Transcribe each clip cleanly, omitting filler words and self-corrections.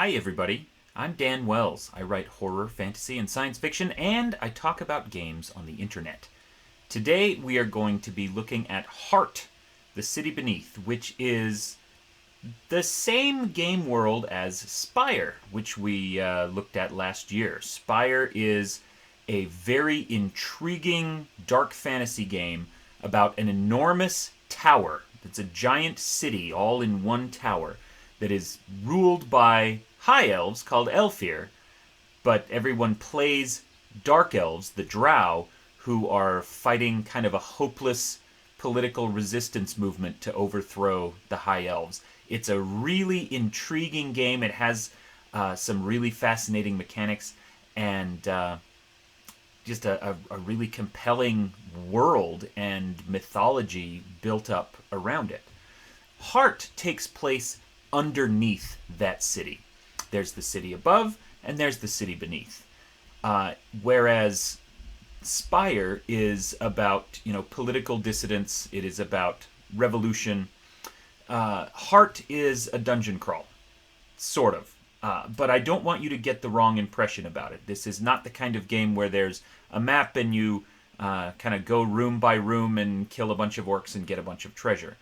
Hi, everybody. I'm Dan Wells. I write horror, fantasy, and science fiction, and I talk about games on the internet. Today, we are going to be looking at Heart, the City Beneath, which is the same game world as Spire, which we looked at last year. Spire is a very intriguing dark fantasy game about an enormous tower. It's a giant city all in one tower that is ruled by high elves called Elfir, but everyone plays dark elves, the Drow, who are fighting kind of a hopeless political resistance movement to overthrow the high elves. It's a really intriguing game. It has some really fascinating mechanics and just a really compelling world and mythology built up around it. Heart takes place underneath that city. There's the city above, and there's the city beneath. Whereas Spire is about political dissidence. It is about revolution. Heart is a dungeon crawl, sort of. But I don't want you to get the wrong impression about it. This is not the kind of game where there's a map and you kind of go room by room and kill a bunch of orcs and get a bunch of treasure.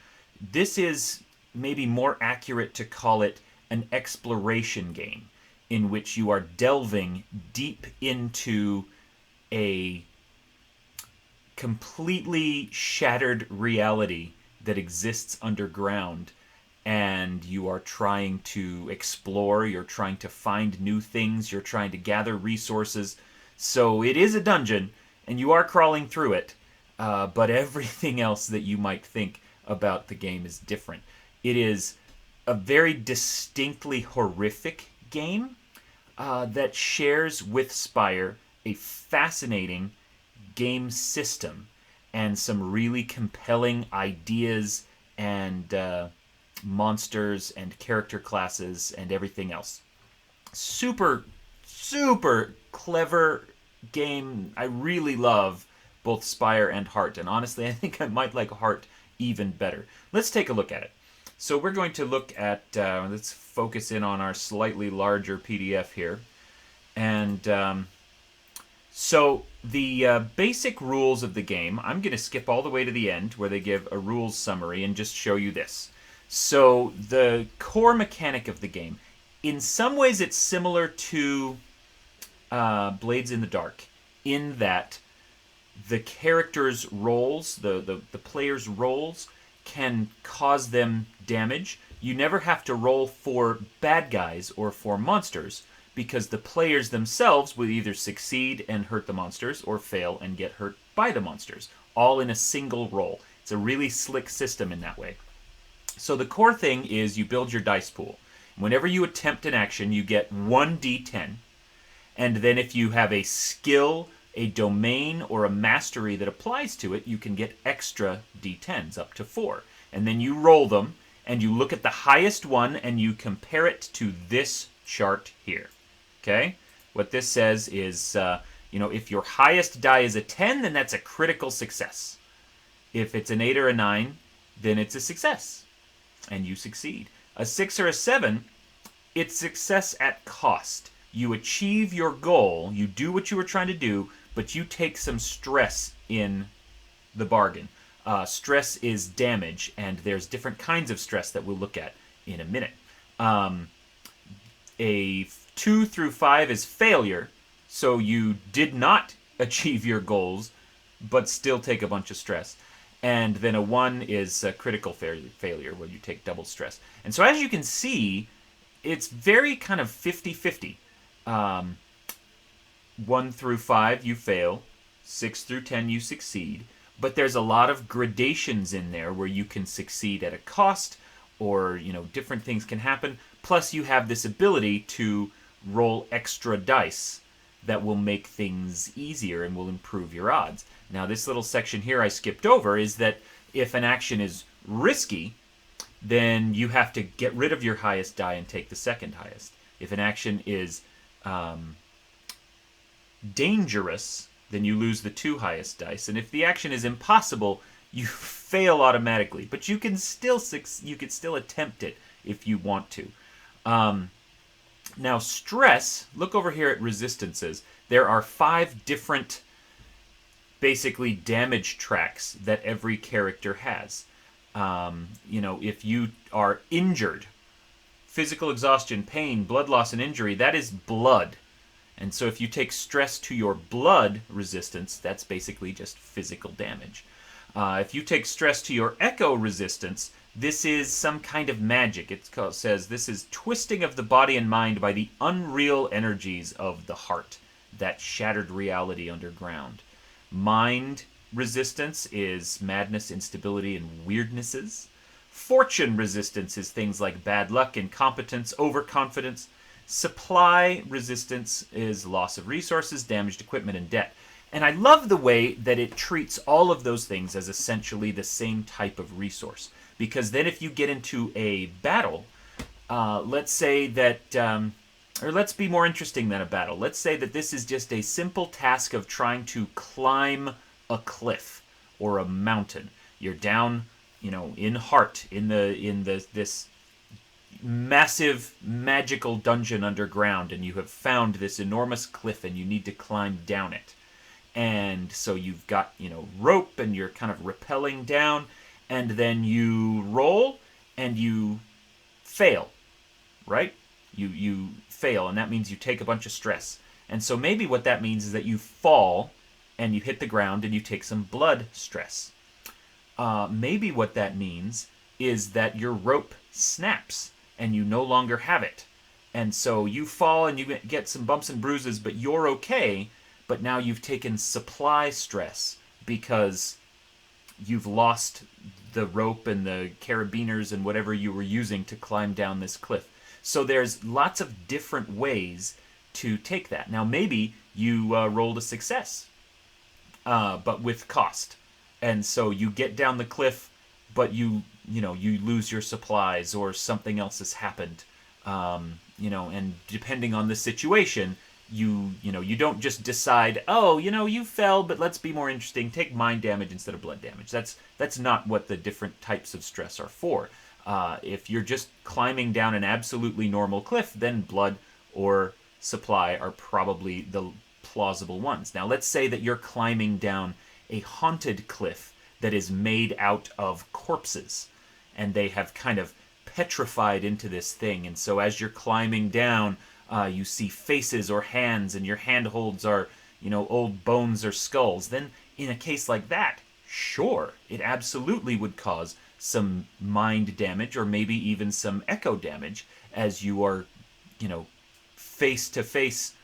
This is maybe more accurate to call it an exploration game in which you are delving deep into a completely shattered reality that exists underground, and you are trying to explore, you're trying to find new things, you're trying to gather resources. So it is a dungeon, and you are crawling through it, but everything else that you might think about the game is different. It is a very distinctly horrific game that shares with Spire a fascinating game system and some really compelling ideas and monsters and character classes and everything else. Super, super clever game. I really love both Spire and Heart, and honestly, I think I might like Heart even better. Let's take a look at it. So we're going to look at, let's focus in on our slightly larger PDF here. And so the basic rules of the game, I'm going to skip all the way to the end where they give a rules summary and just show you this. So the core mechanic of the game, in some ways it's similar to Blades in the Dark, in that the characters' roles, the players' roles, can cause them damage. You never have to roll for bad guys or for monsters, because the players themselves will either succeed and hurt the monsters or fail and get hurt by the monsters, all in a single roll. It's a really slick system in that way. So the core thing is you build your dice pool. Whenever you attempt an action, you get 1d10, and then if you have a skill, a domain, or a mastery that applies to it, you can get extra d10s, up to 4. And then you roll them, and you look at the highest one, and you compare it to this chart here. Okay? What this says is, if your highest die is a 10, then that's a critical success. If it's an 8 or a 9, then it's a success, and you succeed. A 6 or a 7, it's success at cost. You achieve your goal, you do what you were trying to do, but you take some stress in the bargain. Stress is damage, and there's different kinds of stress that we'll look at in a minute. A 2 through 5 is failure, so you did not achieve your goals, but still take a bunch of stress. And then a 1 is a critical failure, where you take double stress. And so as you can see, it's very kind of 50-50. 1 through 5, you fail. 6 through 10, you succeed. But there's a lot of gradations in there where you can succeed at a cost, or, different things can happen. Plus, you have this ability to roll extra dice that will make things easier and will improve your odds. Now, this little section here I skipped over is that if an action is risky, then you have to get rid of your highest die and take the second highest. If an action is dangerous, then you lose the 2 highest dice. And if the action is impossible, you fail automatically. But you can still attempt it if you want to. Now, stress, look over here at resistances. There are 5 different, basically, damage tracks that every character has. If you are injured, physical exhaustion, pain, blood loss, and injury, that is blood. And so if you take stress to your blood resistance, that's basically just physical damage. If you take stress to your echo resistance, this is some kind of magic. It says this is twisting of the body and mind by the unreal energies of the heart, that shattered reality underground. Mind resistance is madness, instability, and weirdnesses. Fortune resistance is things like bad luck, incompetence, overconfidence. Supply resistance is loss of resources, damaged equipment, and debt. And I love the way that it treats all of those things as essentially the same type of resource. Because then if you get into a battle, let's say that, or let's be more interesting than a battle. Let's say that this is just a simple task of trying to climb a cliff or a mountain. You're down, in heart, in this massive magical dungeon underground, and you have found this enormous cliff and you need to climb down it. And so you've got, rope, and you're kind of rappelling down, and then you roll and you fail, right? You fail, and that means you take a bunch of stress. And so maybe what that means is that you fall and you hit the ground and you take some blood stress. Maybe what that means is that your rope snaps and you no longer have it. And so you fall and you get some bumps and bruises, but you're okay. But now you've taken supply stress because you've lost the rope and the carabiners and whatever you were using to climb down this cliff. So there's lots of different ways to take that. Now maybe you rolled a success, but with cost. And so you get down the cliff, but you lose your supplies or something else has happened. And depending on the situation, you don't just decide, you fell, but let's be more interesting, take mind damage instead of blood damage. That's not what the different types of stress are for. If you're just climbing down an absolutely normal cliff, then blood or supply are probably the plausible ones. Now, let's say that you're climbing down a haunted cliff that is made out of corpses, and they have kind of petrified into this thing. And so as you're climbing down, you see faces or hands, and your handholds are, old bones or skulls. Then in a case like that, sure, it absolutely would cause some mind damage or maybe even some echo damage as you are, face to face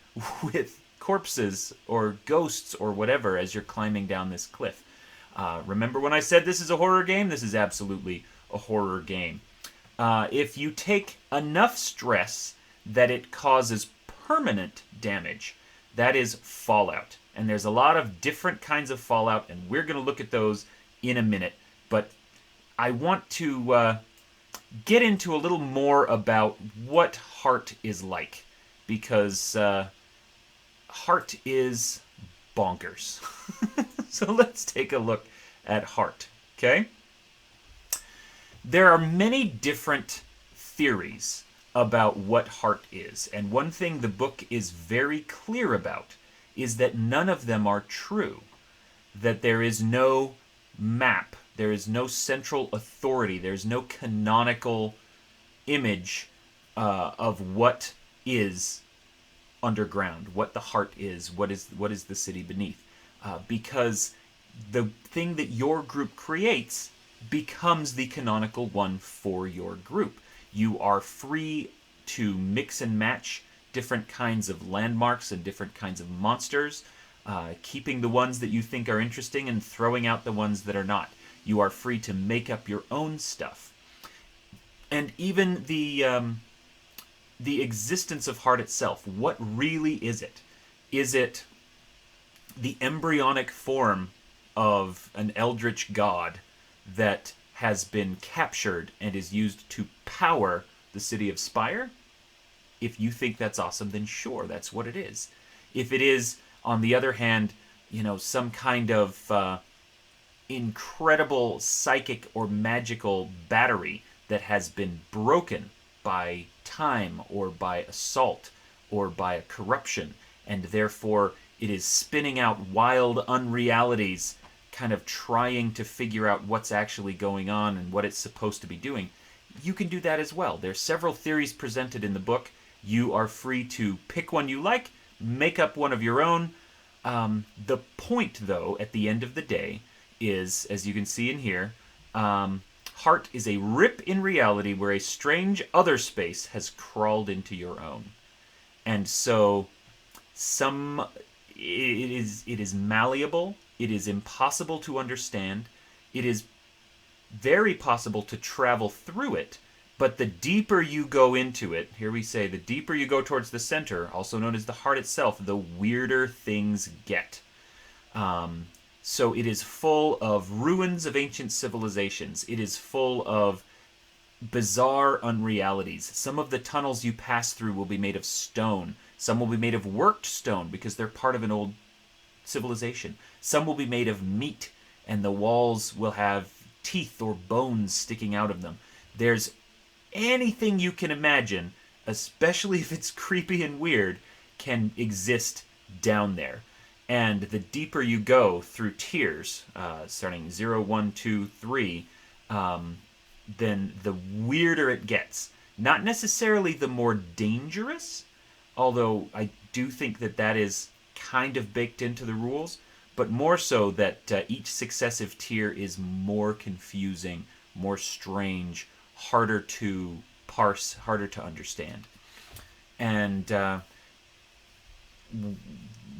with corpses or ghosts or whatever as you're climbing down this cliff. Remember when I said this is a horror game? This is absolutely a horror game. If you take enough stress that it causes permanent damage, that is fallout. And there's a lot of different kinds of fallout, and we're going to look at those in a minute. But I want to get into a little more about what heart is like, because heart is bonkers. So let's take a look at heart, okay? There are many different theories about what heart is, and one thing the book is very clear about is that none of them are true, that there is no map, there is no central authority, there's no canonical image of what is underground, what the heart is, what is the city beneath. Because the thing that your group creates becomes the canonical one for your group. You are free to mix and match different kinds of landmarks and different kinds of monsters, keeping the ones that you think are interesting and throwing out the ones that are not. You are free to make up your own stuff. And even the existence of heart itself, what really is it? Is it the embryonic form of an eldritch god that has been captured and is used to power the city of Spire? If you think that's awesome, then sure, that's what it is. If it is, on the other hand, some kind of incredible psychic or magical battery that has been broken by time or by assault or by a corruption, and therefore it is spinning out wild unrealities, kind of trying to figure out what's actually going on and what it's supposed to be doing. You can do that as well. There's several theories presented in the book. You are free to pick one you like, make up one of your own. The point, though, at the end of the day, is, as you can see in here, heart is a rip in reality where a strange other space has crawled into your own. And so it is malleable, it is impossible to understand, it is very possible to travel through it, but the deeper you go into it, here we say, the deeper you go towards the center, also known as the heart itself, the weirder things get. So it is full of ruins of ancient civilizations. It is full of bizarre unrealities. Some of the tunnels you pass through will be made of stone. Some will be made of worked stone because they're part of an old civilization. Some will be made of meat, and the walls will have teeth or bones sticking out of them. There's anything you can imagine, especially if it's creepy and weird, can exist down there. And the deeper you go through tiers, starting 0, 1, 2, 3, then the weirder it gets. Not necessarily the more dangerous, although I do think that that is kind of baked into the rules, but more so that each successive tier is more confusing, more strange, harder to parse, harder to understand. And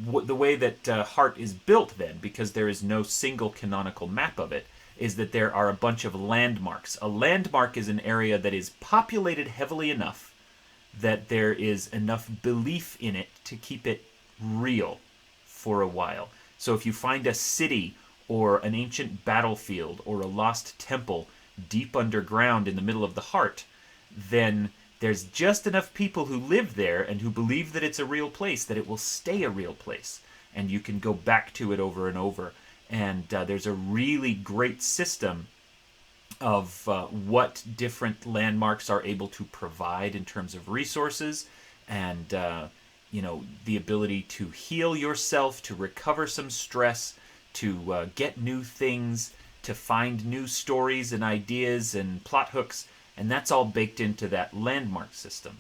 the way that Heart is built then, because there is no single canonical map of it, is that there are a bunch of landmarks. A landmark is an area that is populated heavily enough that there is enough belief in it to keep it real for a while. So if you find a city or an ancient battlefield or a lost temple deep underground in the middle of the heart, then there's just enough people who live there and who believe that it's a real place that it will stay a real place. And you can go back to it over and over. And there's a really great system of what different landmarks are able to provide in terms of resources and the ability to heal yourself, to recover some stress, to get new things, to find new stories and ideas and plot hooks, and that's all baked into that landmark system.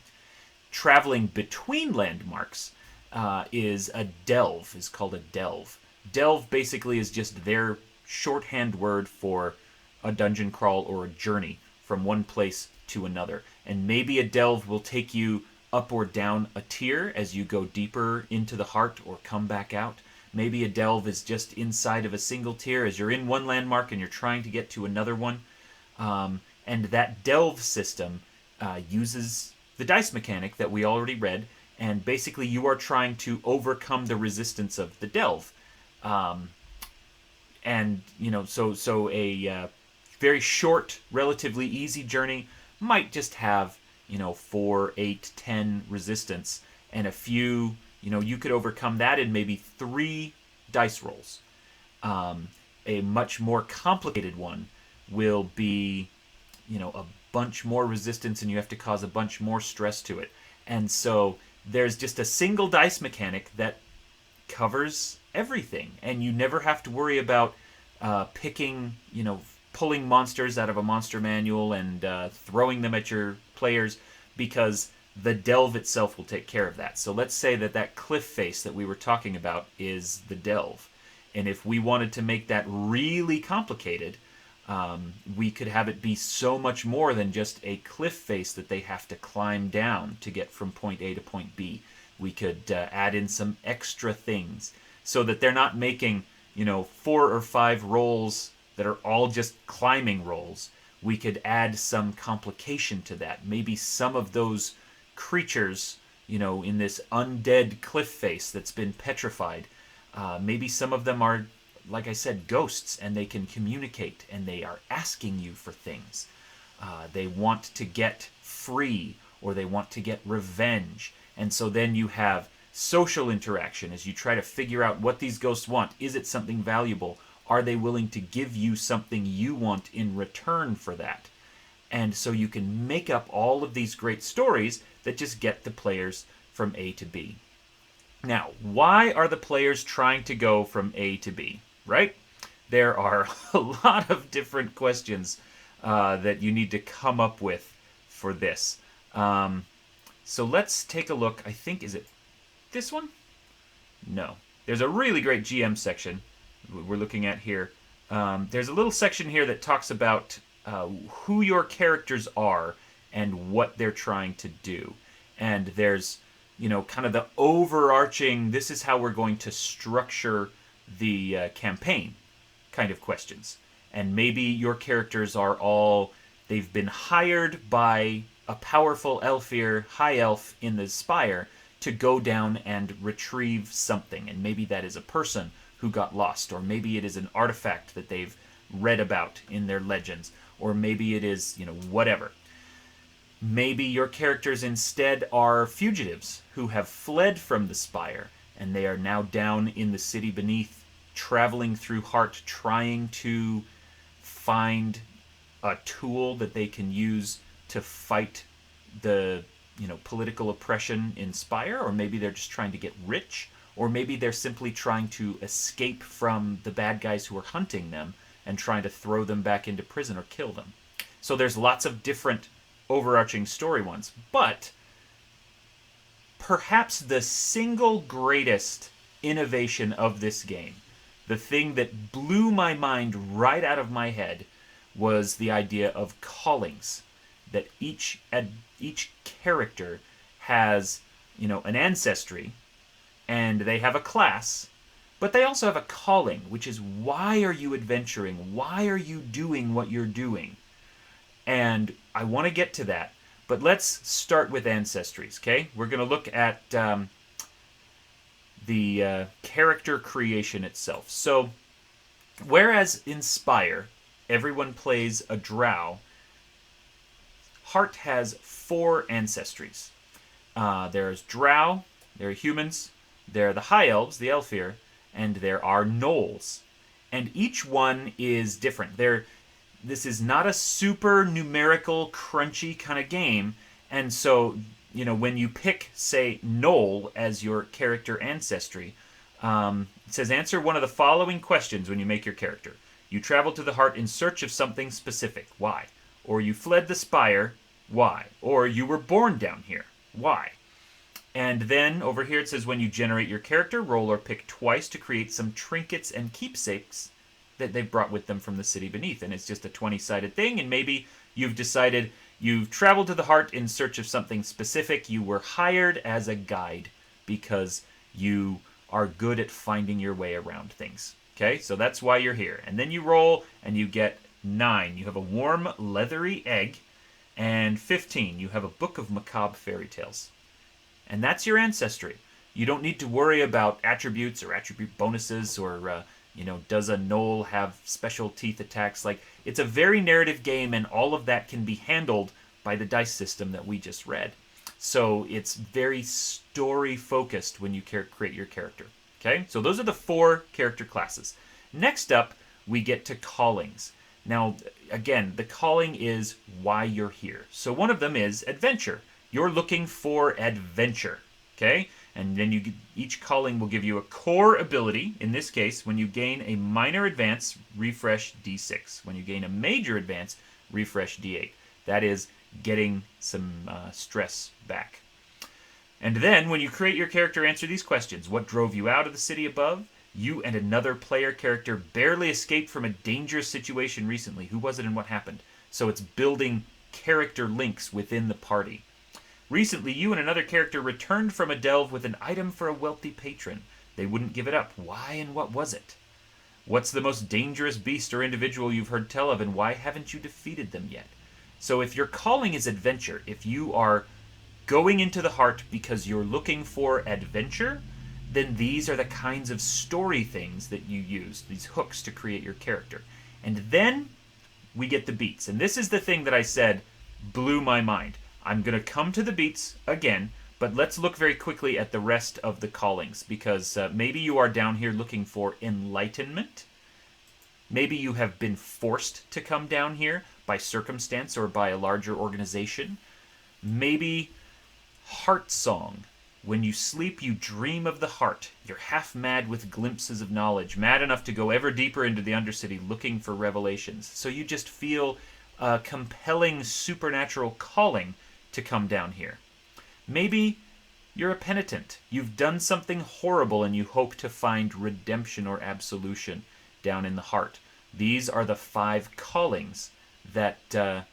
Traveling between landmarks is called a delve. Delve basically is just their shorthand word for a dungeon crawl or a journey from one place to another. And maybe a delve will take you up or down a tier as you go deeper into the heart or come back out. Maybe a delve is just inside of a single tier as you're in one landmark and you're trying to get to another one. And that delve system uses the dice mechanic that we already read, and basically you are trying to overcome the resistance of the delve. So a very short, relatively easy journey might just have 4, 8, 10 resistance, and a few, you could overcome that in maybe 3 dice rolls. A much more complicated one will be, a bunch more resistance, and you have to cause a bunch more stress to it. And so there's just a single dice mechanic that covers everything, and you never have to worry about picking, pulling monsters out of a monster manual and throwing them at your players, because the delve itself will take care of that. So let's say that cliff face that we were talking about is the delve. And if we wanted to make that really complicated, we could have it be so much more than just a cliff face that they have to climb down to get from point A to point B. We could add in some extra things so that they're not making, 4 or 5 rolls that are all just climbing rolls. We could add some complication to that. Maybe some of those creatures, in this undead cliff face that's been petrified, maybe some of them are, like I said, ghosts, and they can communicate, and they are asking you for things. They want to get free, or they want to get revenge. And so then you have social interaction as you try to figure out what these ghosts want. Is it something valuable? Are they willing to give you something you want in return for that? And so you can make up all of these great stories that just get the players from A to B. Now, why are the players trying to go from A to B, right? There are a lot of different questions that you need to come up with for this. So let's take a look. I think, is it this one? No. There's a really great GM section we're looking at here. There's a little section here that talks about who your characters are and what they're trying to do. And there's, kind of the overarching, this is how we're going to structure the campaign kind of questions. And maybe your characters are all, they've been hired by a powerful Elfir, high elf in the Spire to go down and retrieve something. And maybe that is a person who got lost, or maybe it is an artifact that they've read about in their legends, or maybe it is, whatever. Maybe your characters instead are fugitives who have fled from the Spire, and they are now down in the city beneath, traveling through Heart, trying to find a tool that they can use to fight the political oppression in Spire, or maybe they're just trying to get rich, or maybe they're simply trying to escape from the bad guys who are hunting them and trying to throw them back into prison or kill them. So there's lots of different overarching story ones, but perhaps the single greatest innovation of this game, the thing that blew my mind right out of my head, was the idea of callings. That each character has, an ancestry, and they have a class, but they also have a calling, which is, why are you adventuring? Why are you doing what you're doing? And I want to get to that, but let's start with ancestries, okay? We're going to look at the character creation itself. So, whereas in Spire, everyone plays a drow, Heart has 4 ancestries. There's drow, there are humans, there are the high elves, the Elfir, and there are gnolls. And each one is different. This is not a super numerical, crunchy kind of game, and so, when you pick, say, gnoll as your character ancestry, it says, answer one of the following questions when you make your character. You traveled to the Heart in search of something specific. Why? Or you fled the Spire. Why? Or you were born down here. Why? And then over here it says, when you generate your character, roll or pick twice to create some trinkets and keepsakes that they've brought with them from the city beneath. And it's just a 20-sided thing, and maybe you've decided you've traveled to the Heart in search of something specific. You were hired as a guide because you are good at finding your way around things. Okay, so that's why you're here. And then you roll, and you get 9. You have a warm, leathery egg. And 15, you have a book of macabre fairy tales. And that's your ancestry. You don't need to worry about attributes or attribute bonuses or, does a gnoll have special teeth attacks? Like, it's a very narrative game, and all of that can be handled by the dice system that we just read. So it's very story-focused when you create your character. Okay, so those are the 4 character classes. Next up, we get to callings. Now, again, the calling is why you're here. So one of them is adventure. You're looking for adventure, okay? And then each calling will give you a core ability. In this case, when you gain a minor advance, refresh D6. When you gain a major advance, refresh D8. That is getting some stress back. And then, when you create your character, answer these questions. What drove you out of the city above? You and another player character barely escaped from a dangerous situation recently. Who was it and what happened? So it's building character links within the party. Recently, you and another character returned from a delve with an item for a wealthy patron. They wouldn't give it up. Why and what was it? What's the most dangerous beast or individual you've heard tell of, and why haven't you defeated them yet? So if your calling is adventure, if you are going into the Heart because you're looking for adventure, then these are the kinds of story things that you use, these hooks to create your character. And then we get the beats. And this is the thing that I said blew my mind. I'm going to come to the beats again, but let's look very quickly at the rest of the callings, because maybe you are down here looking for enlightenment. Maybe you have been forced to come down here, by circumstance or by a larger organization. Maybe heart song. When you sleep, you dream of the heart. You're half mad with glimpses of knowledge, mad enough to go ever deeper into the Undercity looking for revelations. So you just feel a compelling supernatural calling to come down here. Maybe you're a penitent. You've done something horrible and you hope to find redemption or absolution down in the heart. These are the 5 callings that can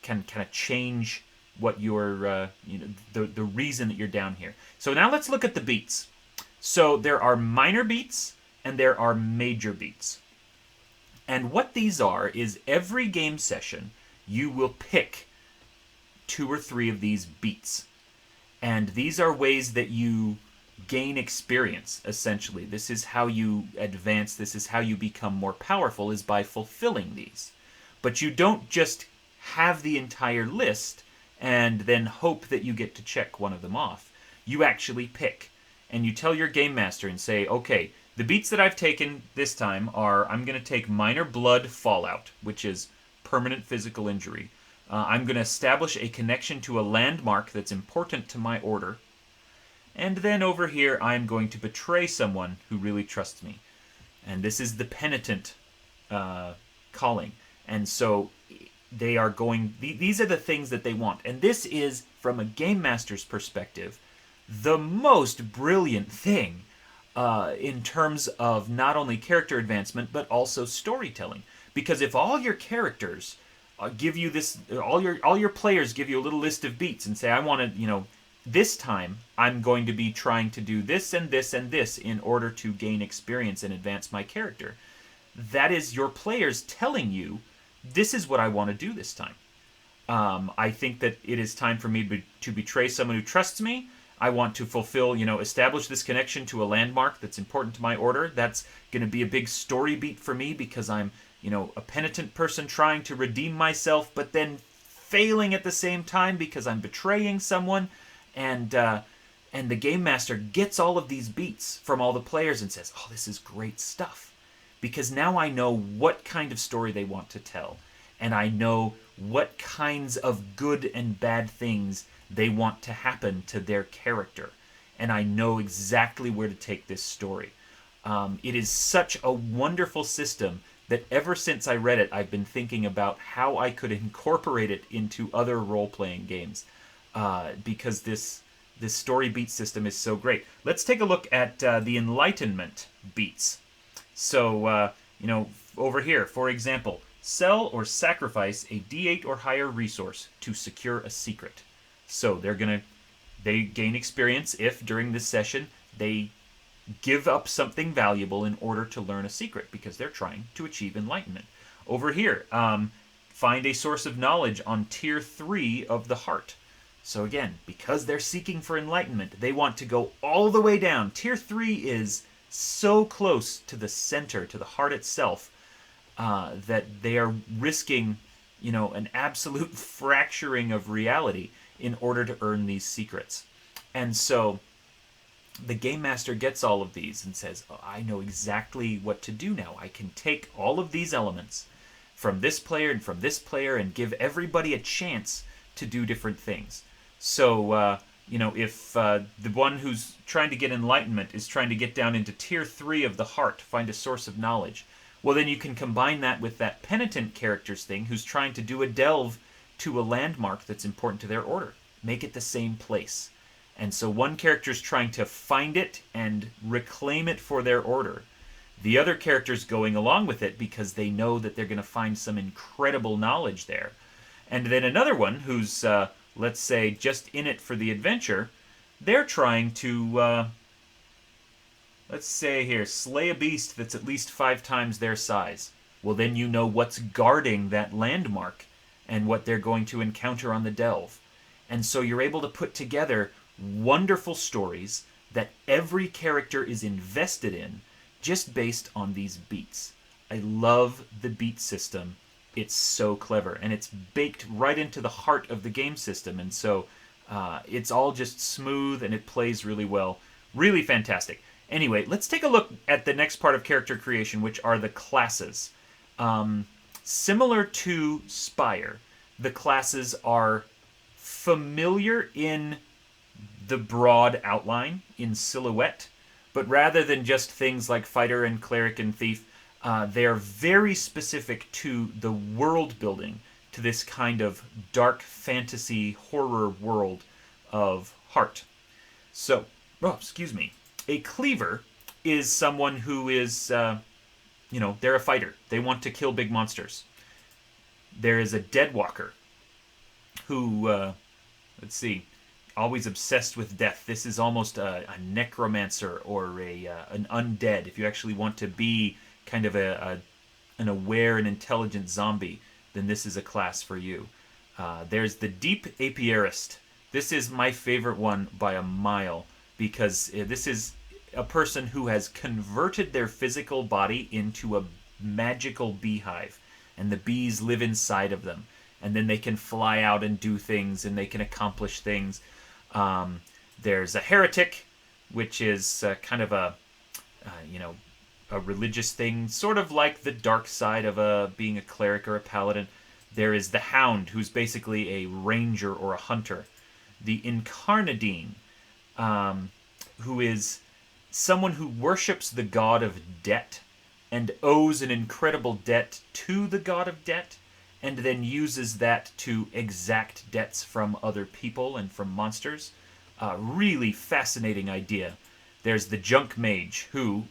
kind of change what your the reason that you're down here. So now let's look at the beats. So there are minor beats and there are major beats. And what these are is every game session you will pick 2 or 3 of these beats. And these are ways that you gain experience, essentially. This is how you advance, this is how you become more powerful, is by fulfilling these. But you don't just have the entire list and then hope that you get to check one of them off. You actually pick. And you tell your game master and say, okay, the beats that I've taken this time are, I'm going to take minor blood fallout, which is permanent physical injury. I'm going to establish a connection to a landmark that's important to my order. And then over here, I'm going to betray someone who really trusts me. And this is the penitent calling. And so they are going... These are the things that they want. And this is, from a game master's perspective, the most brilliant thing in terms of not only character advancement, but also storytelling. Because if all your characters give you this... All your players give you a little list of beats and say, I want to, this time I'm going to be trying to do this and this and this in order to gain experience and advance my character. That is your players telling you, this is what I want to do this time. I think that it is time for me to betray someone who trusts me. I want to fulfill, establish this connection to a landmark that's important to my order. That's going to be a big story beat for me because I'm, a penitent person trying to redeem myself, but then failing at the same time because I'm betraying someone. And the game master gets all of these beats from all the players and says, oh, this is great stuff. Because now I know what kind of story they want to tell. And I know what kinds of good and bad things they want to happen to their character. And I know exactly where to take this story. It is such a wonderful system that ever since I read it, I've been thinking about how I could incorporate it into other role-playing games. Because this story beat system is so great. Let's take a look at the Enlightenment beats. So, over here, for example, sell or sacrifice a D8 or higher resource to secure a secret. So they gain experience if during this session they give up something valuable in order to learn a secret because they're trying to achieve enlightenment. Over here, find a source of knowledge on tier 3 of the heart. So again, because they're seeking for enlightenment, they want to go all the way down. Tier 3 is so close to the center, to the heart itself, that they are risking, an absolute fracturing of reality in order to earn these secrets. And so the game master gets all of these and says, oh, I know exactly what to do now. I can take all of these elements from this player and from this player and give everybody a chance to do different things. So, if the one who's trying to get enlightenment is trying to get down into tier 3 of the heart, find a source of knowledge, well, then you can combine that with that penitent character's thing who's trying to do a delve to a landmark that's important to their order. Make it the same place. And so one character's trying to find it and reclaim it for their order. The other character's going along with it because they know that they're going to find some incredible knowledge there. And then another one who's... let's say, just in it for the adventure, they're trying to, let's say here, slay a beast that's at least 5 times their size. Well, then you know what's guarding that landmark and what they're going to encounter on the delve. And so you're able to put together wonderful stories that every character is invested in just based on these beats. I love the beat system. It's so clever, and it's baked right into the heart of the game system, and so it's all just smooth, and it plays really well. Really fantastic. Anyway, let's take a look at the next part of character creation, which are the classes. Similar to Spire, the classes are familiar in the broad outline, in silhouette, but rather than just things like fighter and cleric and thief, they're very specific to the world building, to this kind of dark fantasy horror world of Heart. So, oh, excuse me. A cleaver is someone who is, they're a fighter. They want to kill big monsters. There is a deadwalker who, let's see, always obsessed with death. This is almost a necromancer or an undead. If you actually want to be kind of an aware and intelligent zombie, then this is a class for you. There's the Deep Apiarist. This is my favorite one by a mile because this is a person who has converted their physical body into a magical beehive, and the bees live inside of them. And then they can fly out and do things, and they can accomplish things. There's a heretic, which is kind of a religious thing, sort of like the dark side of being a cleric or a paladin. There is the hound, who's basically a ranger or a hunter. The incarnadine, who is someone who worships the god of debt and owes an incredible debt to the god of debt, and then uses that to exact debts from other people and from monsters. Really fascinating idea. There's the Junk Mage, who,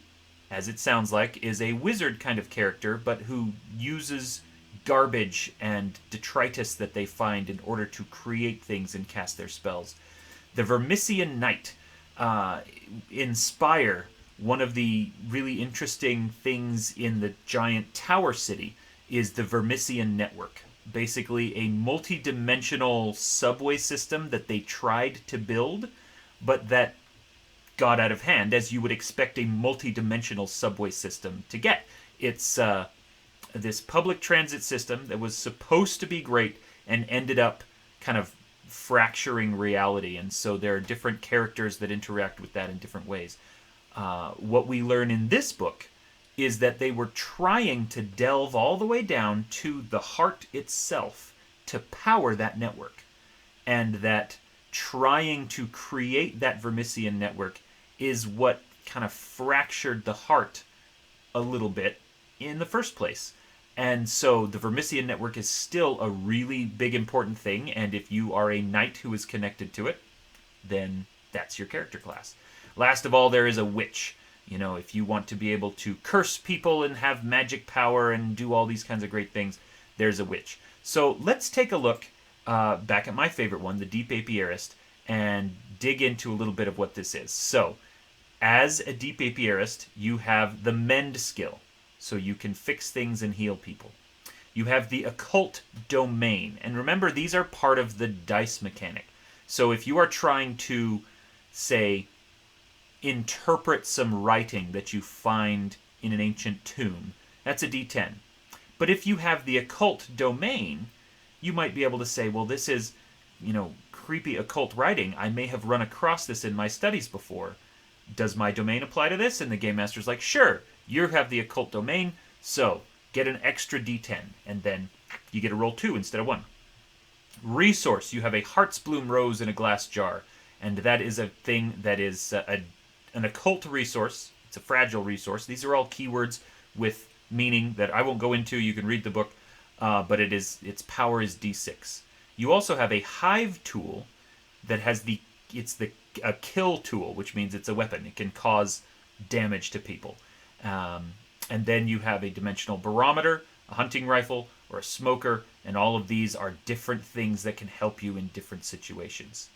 as it sounds like, is a wizard kind of character, but who uses garbage and detritus that they find in order to create things and cast their spells. The Vermissian Knight. In Spire, one of the really interesting things in the giant tower city is the Vermissian network. Basically a multi-dimensional subway system that they tried to build, but that got out of hand, as you would expect a multi-dimensional subway system to get. It's this public transit system that was supposed to be great and ended up kind of fracturing reality, and so there are different characters that interact with that in different ways. What we learn in this book is that they were trying to delve all the way down to the heart itself to power that network, and that trying to create that Vermissian network is what kind of fractured the heart a little bit in the first place. And so the Vermissian network is still a really big important thing, and if you are a knight who is connected to it, then that's your character class. Last of all, there is a witch. If you want to be able to curse people and have magic power and do all these kinds of great things, there's a witch. So let's take a look back at my favorite one, the Deep Apiarist, and dig into a little bit of what this is. So, as a Deep Apiarist, you have the Mend skill, so you can fix things and heal people. You have the Occult Domain, and remember, these are part of the dice mechanic. So if you are trying to, say, interpret some writing that you find in an ancient tomb, that's a D10. But if you have the Occult Domain, you might be able to say, well, this is, creepy occult writing. I may have run across this in my studies before. Does my domain apply to this? And the Game Master's like, sure, you have the Occult Domain, so get an extra D10, and then you get a roll 2 instead of 1. Resource, you have a Heart's Bloom Rose in a glass jar, and that is a thing that is an occult resource. It's a fragile resource. These are all keywords with meaning that I won't go into. You can read the book, but its power is D6. You also have a Hive tool that has a kill tool, which means it's a weapon. It can cause damage to people. And then you have a dimensional barometer, a hunting rifle, or a smoker, and all of these are different things that can help you in different situations.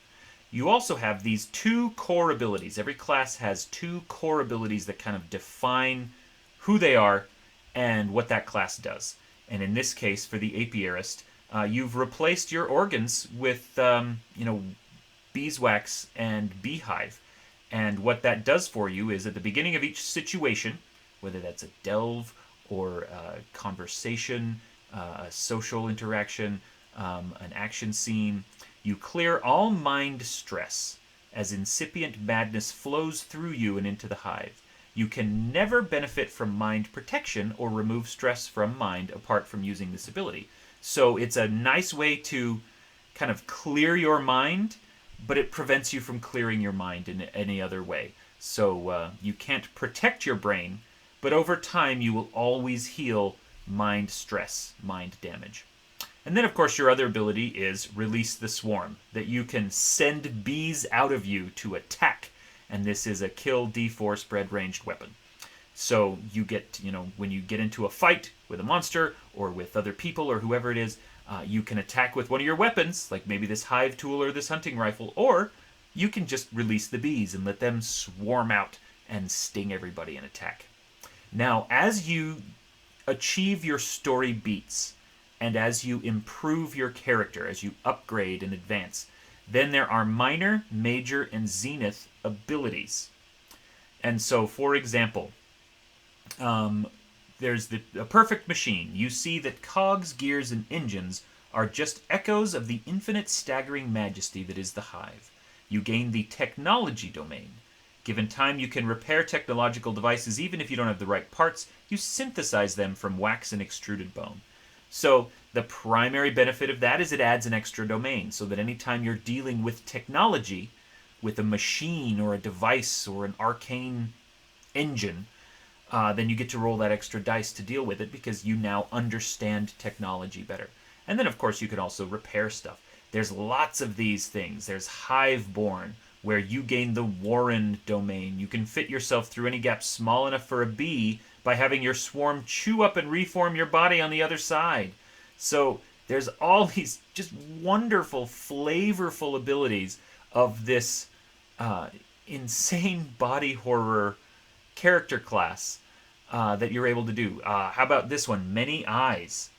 You also have these 2 core abilities. Every class has 2 core abilities that kind of define who they are and what that class does. And in this case, for the Apiarist, you've replaced your organs with, beeswax and beehive. And what that does for you is at the beginning of each situation, whether that's a delve or a conversation, a social interaction, an action scene, you clear all mind stress as incipient madness flows through you and into the hive. You can never benefit from mind protection or remove stress from mind apart from using this ability. So it's a nice way to kind of clear your mind, but it prevents you from clearing your mind in any other way. So you can't protect your brain, but over time you will always heal mind stress, mind damage. And then, of course, your other ability is Release the Swarm, that you can send bees out of you to attack. And this is a kill D4 spread ranged weapon. So you get, when you get into a fight with a monster or with other people or whoever it is, you can attack with one of your weapons, like maybe this hive tool or this hunting rifle, or you can just release the bees and let them swarm out and sting everybody and attack. Now, as you achieve your story beats, and as you improve your character, as you upgrade and advance, then there are minor, major, and zenith abilities. And so, for example, there's a perfect machine. You see that cogs, gears, and engines are just echoes of the infinite staggering majesty that is the hive. You gain the technology domain. Given time, you can repair technological devices even if you don't have the right parts. You synthesize them from wax and extruded bone. So the primary benefit of that is it adds an extra domain, so that anytime you're dealing with technology, with a machine or a device or an arcane engine, then you get to roll that extra dice to deal with it because you now understand technology better. And then, of course, you can also repair stuff. There's lots of these things. There's Hiveborn, where you gain the Warren domain. You can fit yourself through any gap small enough for a bee by having your swarm chew up and reform your body on the other side. So there's all these just wonderful, flavorful abilities of this insane body horror character class that you're able to do. How about this one? Many Eyes.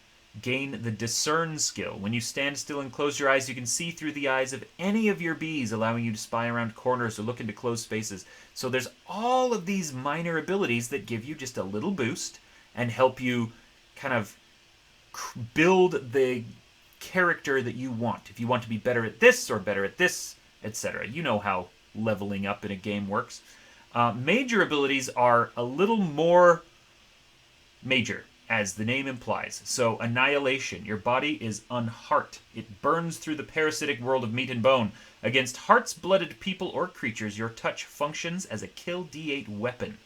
Gain the Discern skill. When you stand still and close your eyes, you can see through the eyes of any of your bees, allowing you to spy around corners or look into closed spaces. So there's all of these minor abilities that give you just a little boost and help you kind of build the character that you want. If you want to be better at this or better at this, etc. You know how leveling up in a game works. Major abilities are a little more major, as the name implies. So, Annihilation. Your body is unheart. It burns through the parasitic world of meat and bone. Against hearts-blooded people or creatures, your touch functions as a kill D8 weapon.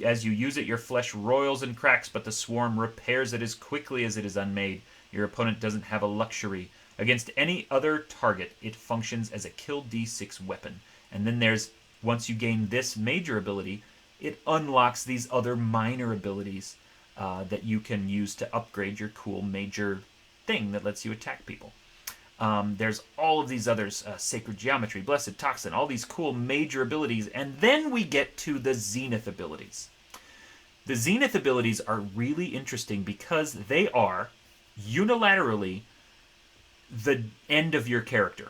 As you use it, your flesh roils and cracks, but the swarm repairs it as quickly as it is unmade. Your opponent doesn't have a luxury. Against any other target, it functions as a kill D6 weapon. And then once you gain this major ability, it unlocks these other minor abilities that you can use to upgrade your cool major thing that lets you attack people. There's all of these others, Sacred Geometry, Blessed Toxin, all these cool major abilities, and then we get to the Zenith Abilities. The Zenith Abilities are really interesting because they are unilaterally the end of your character.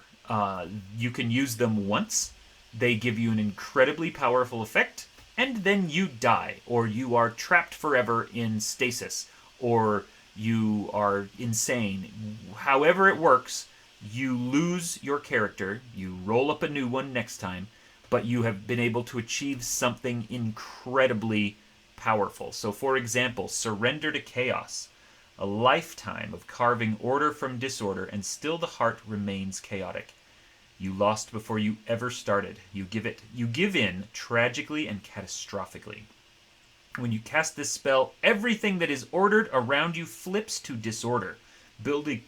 You can use them once, they give you an incredibly powerful effect, and then you die, or you are trapped forever in stasis, or you are insane. However it works, you lose your character, you roll up a new one next time, but you have been able to achieve something incredibly powerful. So, for example, Surrender to Chaos. A lifetime of carving order from disorder, and still the heart remains chaotic. You lost before you ever started. You give in tragically and catastrophically. When you cast this spell, everything that is ordered around you flips to disorder. Buildings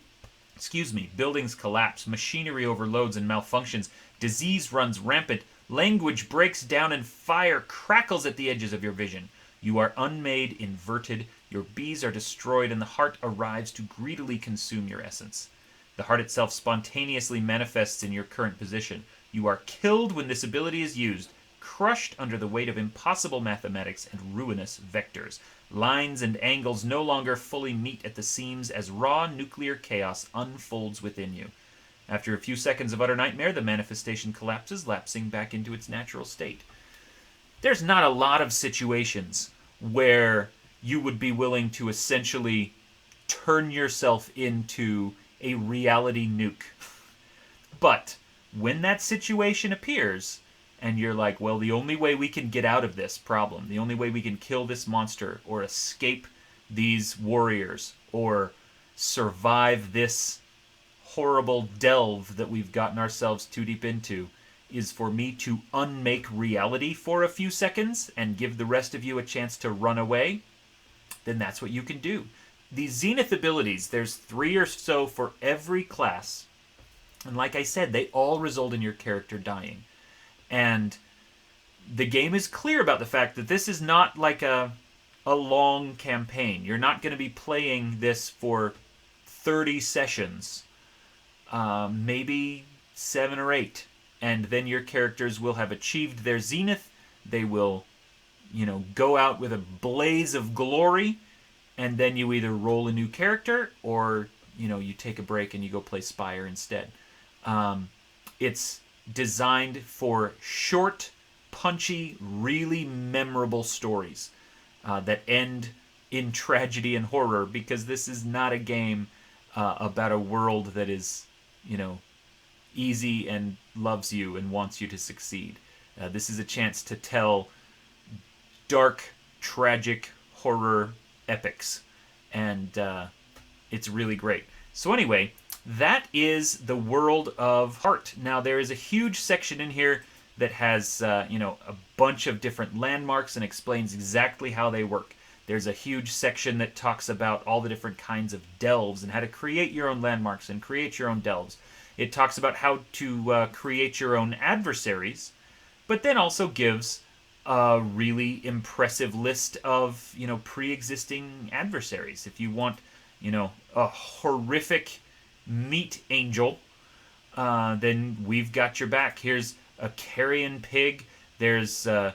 collapse, machinery overloads and malfunctions, disease runs rampant, language breaks down, and fire crackles at the edges of your vision. You are unmade, inverted, your bees are destroyed, and the heart arrives to greedily consume your essence. The heart itself spontaneously manifests in your current position. You are killed when this ability is used, crushed under the weight of impossible mathematics and ruinous vectors. Lines and angles no longer fully meet at the seams as raw nuclear chaos unfolds within you. After a few seconds of utter nightmare, the manifestation collapses, lapsing back into its natural state. There's not a lot of situations where you would be willing to essentially turn yourself into a reality nuke. But when that situation appears, and you're like, well, the only way we can get out of this problem, the only way we can kill this monster or escape these warriors or survive this horrible delve that we've gotten ourselves too deep into, is for me to unmake reality for a few seconds and give the rest of you a chance to run away, then that's what you can do. These Zenith abilities, there's 3 or so for every class. And like I said, they all result in your character dying. And the game is clear about the fact that this is not like a long campaign. You're not going to be playing this for 30 sessions, maybe 7 or 8. And then your characters will have achieved their zenith. They will, go out with a blaze of glory. And then you either roll a new character or, you take a break and you go play Spire instead. It's designed for short, punchy, really memorable stories that end in tragedy and horror, because this is not a game about a world that is, easy and loves you and wants you to succeed. This is a chance to tell dark, tragic horror epics, and it's really great. So anyway, that is the world of Heart. Now, there is a huge section in here that has a bunch of different landmarks and explains exactly how they work. There's a huge section that talks about all the different kinds of delves and how to create your own landmarks and create your own delves. It talks about how to create your own adversaries, but then also gives a really impressive list of, pre-existing adversaries. If you want, a horrific meat angel, then we've got your back. Here's a carrion pig. There's some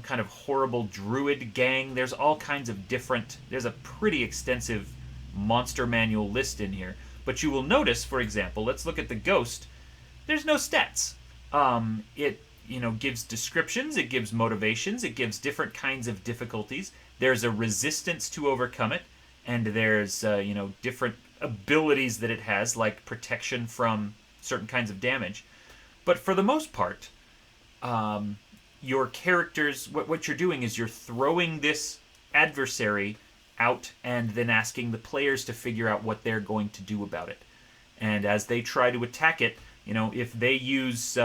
kind of horrible druid gang. There's all kinds of different. There's a pretty extensive monster manual list in here. But you will notice, for example, let's look at the ghost. There's no stats. It gives descriptions. It gives motivations. It gives different kinds of difficulties. There's a resistance to overcome it, and there's different abilities that it has, like protection from certain kinds of damage. But for the most part, your characters, what you're doing is you're throwing this adversary out and then asking the players to figure out what they're going to do about it. And as they try to attack it, if they use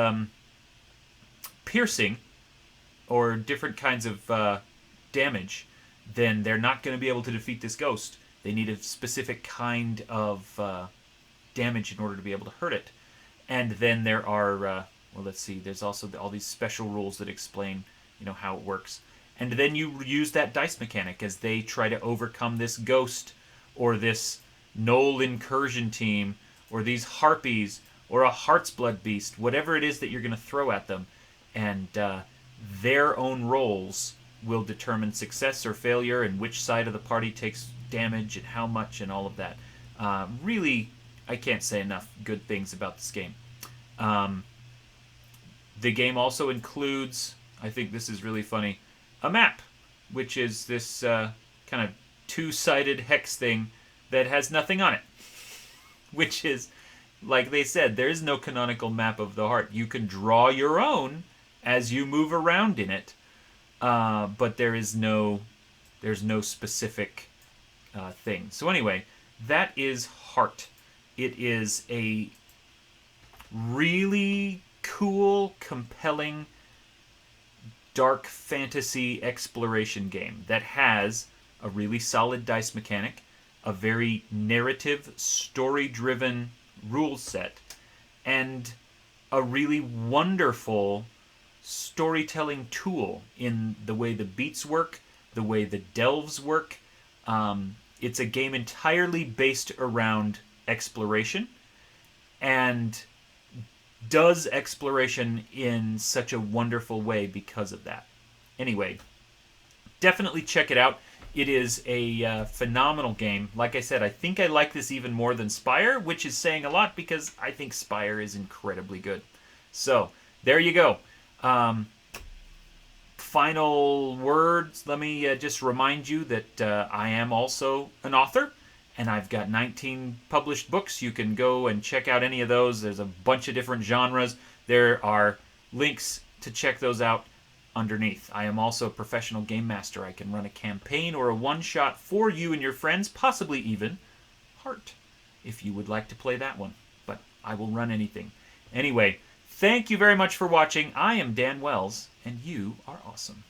piercing or different kinds of damage, then they're not going to be able to defeat this ghost. They need a specific kind of damage in order to be able to hurt it. And then there are, let's see, there's also all these special rules that explain, how it works. And then you use that dice mechanic as they try to overcome this ghost or this Knoll incursion team or these harpies or a Heart's Blood beast, whatever it is that you're going to throw at them. And their own rolls will determine success or failure and which side of the party takes damage and how much and all of that. Really, I can't say enough good things about this game. The game also includes, I think this is really funny, a map, which is this kind of two-sided hex thing that has nothing on it. Which is, like they said, there is no canonical map of the heart. You can draw your own as you move around in it, but there's no specific thing. So anyway, that is Heart. It is a really cool, compelling, dark fantasy exploration game that has a really solid dice mechanic, a very narrative, story-driven rule set, and a really wonderful storytelling tool in the way the beats work, the way the delves work. It's a game entirely based around exploration, and does exploration in such a wonderful way because of that. Anyway, definitely check it out. It is a phenomenal game. Like I said, I think I like this even more than Spire, which is saying a lot because I think Spire is incredibly good. So, there you go. Final words. Let me just remind you that I am also an author, and I've got 19 published books. You can go and check out any of those. There's a bunch of different genres. There are Links to check those out underneath. I am also a professional game master. I can run a campaign or a one-shot for you and your friends, possibly even Heart, if you would like to play that one. But I will run anything. Anyway, thank you very much for watching. I am Dan Wells, and you are awesome.